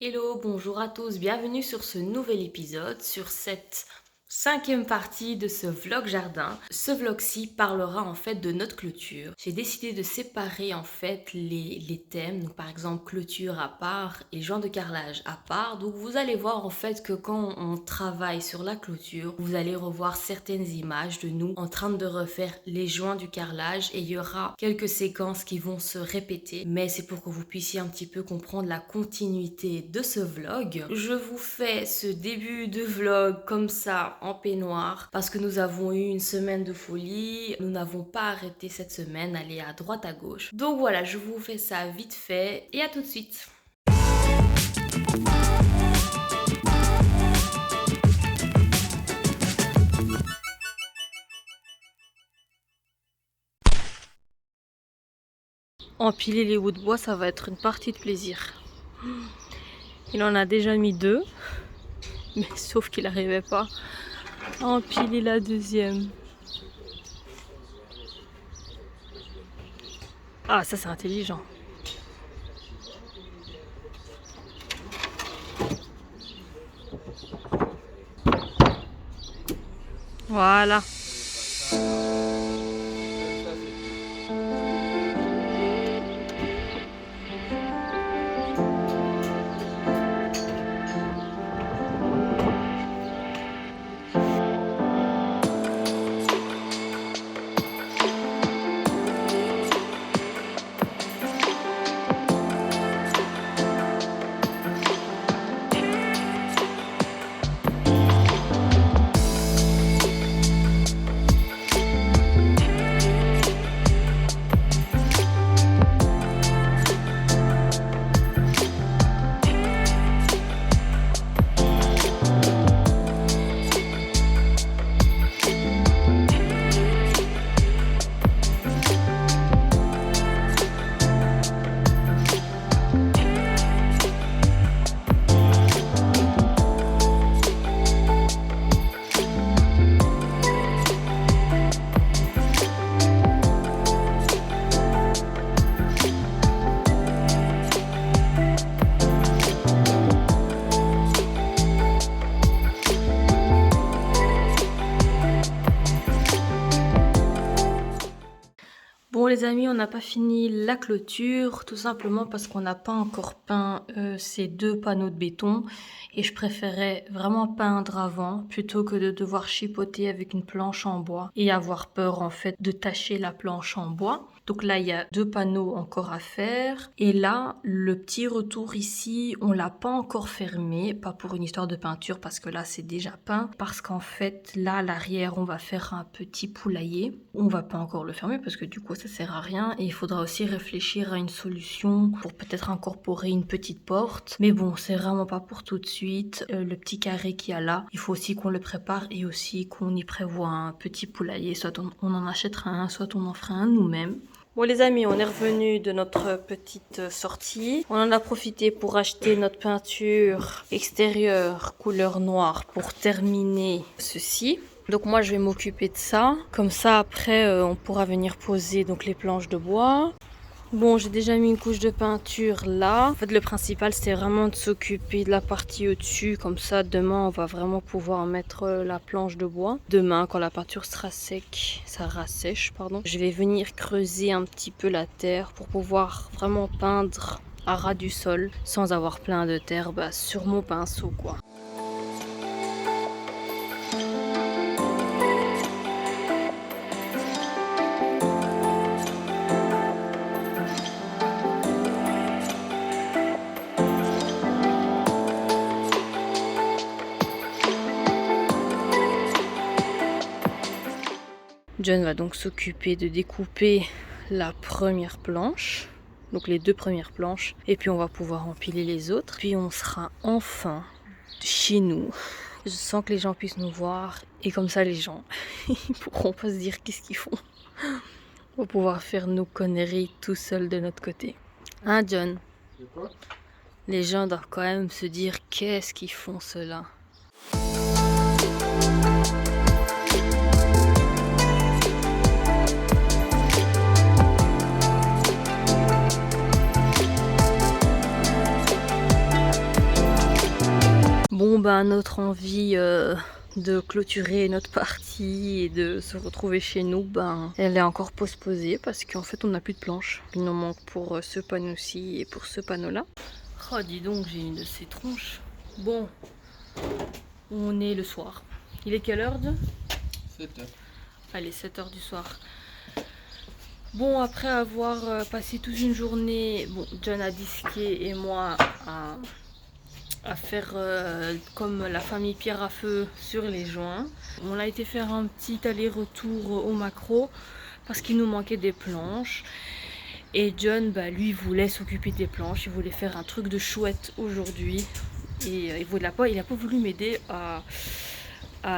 Hello, bonjour à tous, bienvenue sur ce nouvel épisode, sur cette cinquième partie de ce vlog jardin. Ce vlog-ci parlera en fait de notre clôture. J'ai décidé de séparer en fait les thèmes, donc par exemple clôture à part et joint de carrelage à part. Donc vous allez voir en fait que quand on travaille sur la clôture, vous allez revoir certaines images de nous en train de refaire les joints du carrelage et il y aura quelques séquences qui vont se répéter, mais c'est pour que vous puissiez un petit peu comprendre la continuité de ce vlog. Je vous fais ce début de vlog comme ça en peignoir parce que nous avons eu une semaine de folie, nous n'avons pas arrêté cette semaine, aller à droite à gauche. Donc voilà, je vous fais ça vite fait et à tout de suite. Empiler les bouts de bois, ça va être une partie de plaisir. Il en a déjà mis 2, mais sauf qu'il n'arrivait pas à empiler la deuxième. Ah, ça c'est intelligent. Voilà. Bon les amis, on n'a pas fini la clôture, tout simplement parce qu'on n'a pas encore peint ces 2 panneaux de béton et je préférais vraiment peindre avant plutôt que de devoir chipoter avec une planche en bois et avoir peur en fait de tacher la planche en bois. Donc là, il y a 2 panneaux encore à faire. Et là, le petit retour ici, on l'a pas encore fermé. Pas pour une histoire de peinture, parce que là, c'est déjà peint. Parce qu'en fait, là, à l'arrière, on va faire un petit poulailler. On va pas encore le fermer, parce que du coup, ça sert à rien. Et il faudra aussi réfléchir à une solution pour peut-être incorporer une petite porte. Mais bon, c'est vraiment pas pour tout de suite. Le petit carré qu'il y a là, il faut aussi qu'on le prépare et aussi qu'on y prévoit un petit poulailler. Soit on en achètera un, soit on en fera un nous-mêmes. Bon les amis, on est revenu de notre petite sortie. On en a profité pour acheter notre peinture extérieure couleur noire pour terminer ceci. Donc moi je vais m'occuper de ça. Comme ça après on pourra venir poser donc les planches de bois. Bon, j'ai déjà mis une couche de peinture là. En fait, le principal, c'était vraiment de s'occuper de la partie au-dessus. Comme ça, demain, on va vraiment pouvoir mettre la planche de bois. Demain, quand la peinture sera sèche, pardon. Je vais venir creuser un petit peu la terre pour pouvoir vraiment peindre à ras du sol sans avoir plein de terre sur mon pinceau, quoi. John va donc s'occuper de découper la première planche, donc les 2 premières planches, et puis on va pouvoir empiler les autres. Puis on sera enfin chez nous. Je sens que les gens puissent nous voir, et comme ça les gens, ils pourront pas se dire qu'est-ce qu'ils font. On va pouvoir faire nos conneries tout seuls de notre côté. Hein John? C'est quoi? Les gens doivent quand même se dire qu'est-ce qu'ils font ceux-là. Bon, ben, notre envie de clôturer notre partie et de se retrouver chez nous, ben, elle est encore postposée parce qu'en fait, on n'a plus de planches. Il nous manque pour ce panneau-ci et pour ce panneau-là. Oh, dis donc, j'ai une de ces tronches. Bon, on est le soir. Il est quelle heure, John? 7 heures. Allez, 7 heures du soir. Bon, après avoir passé toute une journée, bon, John a disqué et moi à faire comme la famille Pierre à Feu sur les joints. On a été faire un petit aller-retour au Macro parce qu'il nous manquait des planches. Et John, bah, lui, voulait s'occuper des planches, il voulait faire un truc de chouette aujourd'hui. Et il n'a pas voulu m'aider à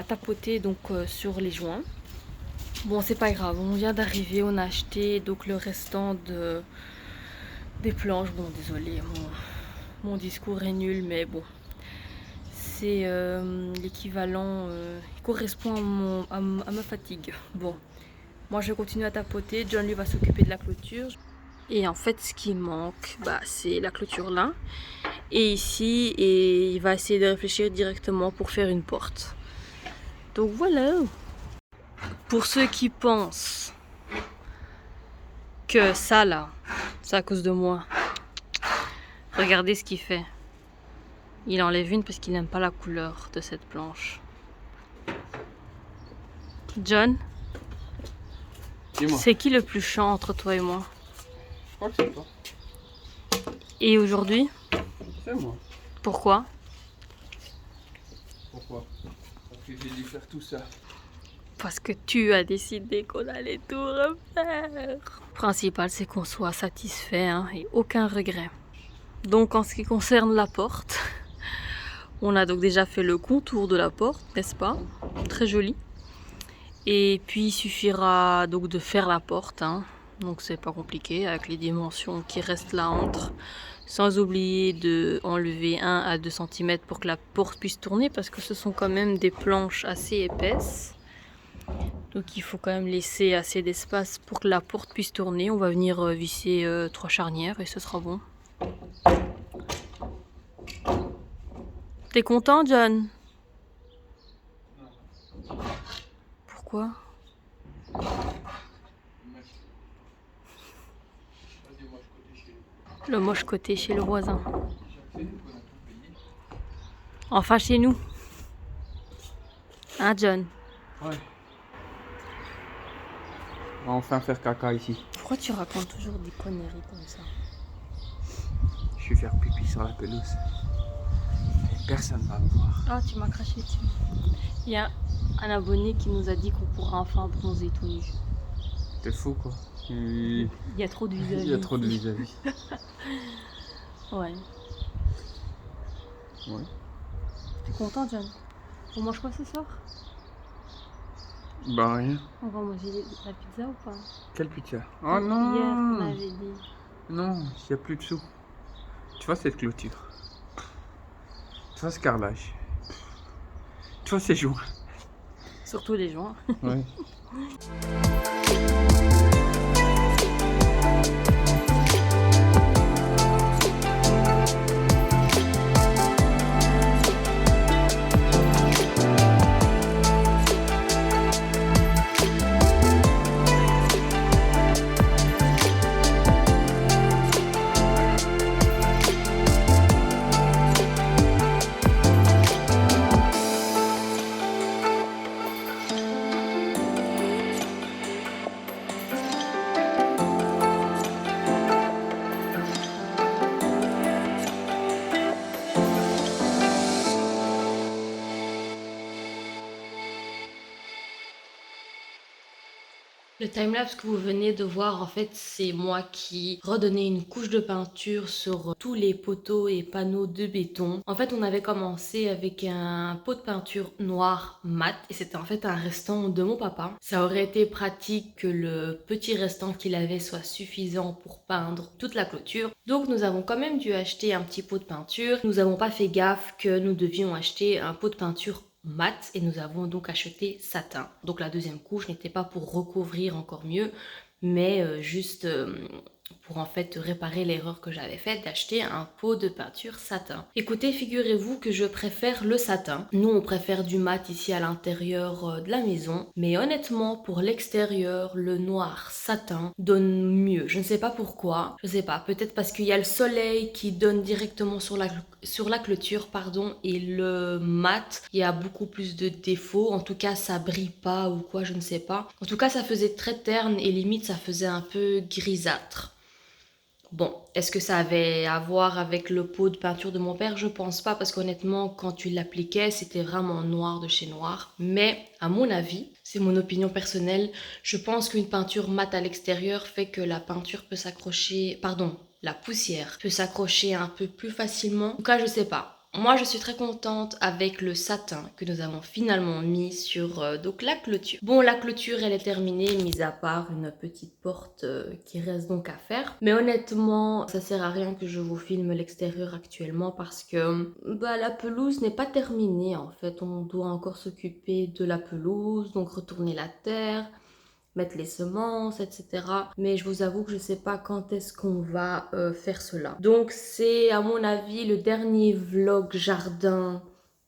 tapoter donc, sur les joints. Bon, c'est pas grave, on vient d'arriver, on a acheté donc le restant des planches. Bon, désolé, mon discours est nul, mais bon, c'est l'équivalent, il correspond à ma fatigue. Bon, moi je vais continuer à tapoter, John lui va s'occuper de la clôture. Et en fait, ce qui manque, bah, c'est la clôture là, et ici, et il va essayer de réfléchir directement pour faire une porte. Donc voilà. Pour ceux qui pensent que ça là, c'est à cause de moi, regardez ce qu'il fait. Il enlève une parce qu'il n'aime pas la couleur de cette planche. John, c'est qui le plus chiant entre toi et moi? Je crois que c'est toi. Et aujourd'hui? C'est moi. Pourquoi? Pourquoi? Parce que j'ai dû faire tout ça. Parce que tu as décidé qu'on allait tout refaire. Le principal, c'est qu'on soit satisfait hein, et aucun regret. Donc en ce qui concerne la porte, on a donc déjà fait le contour de la porte, n'est-ce pas? Très joli. Et puis il suffira donc de faire la porte. Hein. Donc c'est pas compliqué avec les dimensions qui restent là entre. Sans oublier de enlever 1 à 2 cm pour que la porte puisse tourner parce que ce sont quand même des planches assez épaisses. Donc il faut quand même laisser assez d'espace pour que la porte puisse tourner. On va venir visser 3 charnières et ce sera bon. T'es content, John? Non. Pourquoi? Le moche côté chez le voisin. Enfin chez nous. Hein, John? Ouais. On va enfin faire caca ici. Pourquoi tu racontes toujours des conneries comme ça? Je vais faire pipi sur la pelouse. Et personne va me voir. Ah, tu m'as craché dessus. Il y a un abonné qui nous a dit qu'on pourra enfin bronzer tout nu. T'es fou quoi. Il y a trop de vis-à-vis. Il y a trop de vis-à-vis. Ouais. Ouais. T'es content, John? On mange quoi ce soir? Bah rien. On va manger la pizza ou pas? Quelle pizza? Oh Hier, on non. avait dit. Non, il n'y a plus de sous. Tu vois cette clôture? Tu vois ce carrelage? Tu vois ces joints? Surtout les joints. Ouais. Le timelapse que vous venez de voir, en fait, c'est moi qui redonnais une couche de peinture sur tous les poteaux et panneaux de béton. En fait, on avait commencé avec un pot de peinture noir mat et c'était en fait un restant de mon papa. Ça aurait été pratique que le petit restant qu'il avait soit suffisant pour peindre toute la clôture. Donc nous avons quand même dû acheter un petit pot de peinture. Nous n'avons pas fait gaffe que nous devions acheter un pot de peinture mat et nous avons donc acheté satin. Donc la deuxième couche n'était pas pour recouvrir encore mieux, mais juste pour en fait réparer l'erreur que j'avais faite d'acheter un pot de peinture satin. Écoutez, figurez-vous que je préfère le satin. Nous, on préfère du mat ici à l'intérieur de la maison, mais honnêtement, pour l'extérieur, le noir satin donne mieux. Je ne sais pas pourquoi, je sais pas, peut-être parce qu'il y a le soleil qui donne directement sur la clôture, pardon, et le mat, il y a beaucoup plus de défauts. En tout cas, ça brille pas ou quoi, je ne sais pas. En tout cas, ça faisait très terne et limite, ça faisait un peu grisâtre. Bon, est-ce que ça avait à voir avec le pot de peinture de mon père? Je pense pas, parce qu'honnêtement, quand tu l'appliquais, c'était vraiment noir de chez noir. Mais à mon avis, c'est mon opinion personnelle, je pense qu'une peinture mate à l'extérieur fait que la peinture peut s'accrocher, pardon, la poussière peut s'accrocher un peu plus facilement. En tout cas, je sais pas. Moi, je suis très contente avec le satin que nous avons finalement mis sur donc la clôture. Bon, la clôture, elle est terminée, mis à part une petite porte qui reste donc à faire. Mais honnêtement, ça sert à rien que je vous filme l'extérieur actuellement parce que bah, la pelouse n'est pas terminée en fait. On doit encore s'occuper de la pelouse, donc retourner la terre, mettre les semences, etc. Mais je vous avoue que je sais pas quand est-ce qu'on va faire cela. Donc c'est à mon avis le dernier vlog jardin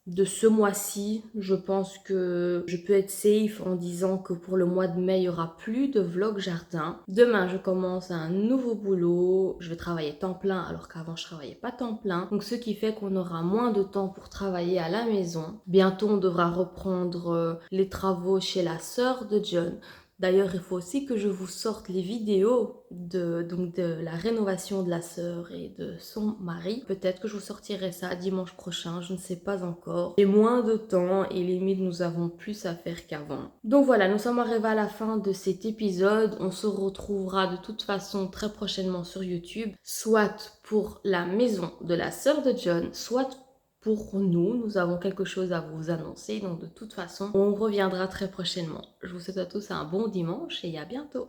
de ce mois-ci. Je pense que je peux être safe en disant que pour le mois de mai, il n'y aura plus de vlog jardin. Demain, je commence un nouveau boulot. Je vais travailler temps plein alors qu'avant, je travaillais pas temps plein. Donc, ce qui fait qu'on aura moins de temps pour travailler à la maison. Bientôt, on devra reprendre les travaux chez la sœur de John. D'ailleurs, il faut aussi que je vous sorte les vidéos donc de la rénovation de la sœur et de son mari. Peut-être que je vous sortirai ça dimanche prochain, je ne sais pas encore. J'ai moins de temps et limite nous avons plus à faire qu'avant. Donc voilà, nous sommes arrivés à la fin de cet épisode. On se retrouvera de toute façon très prochainement sur YouTube, soit pour la maison de la sœur de John, soit pour nous avons quelque chose à vous annoncer, donc de toute façon, on reviendra très prochainement. Je vous souhaite à tous un bon dimanche et à bientôt.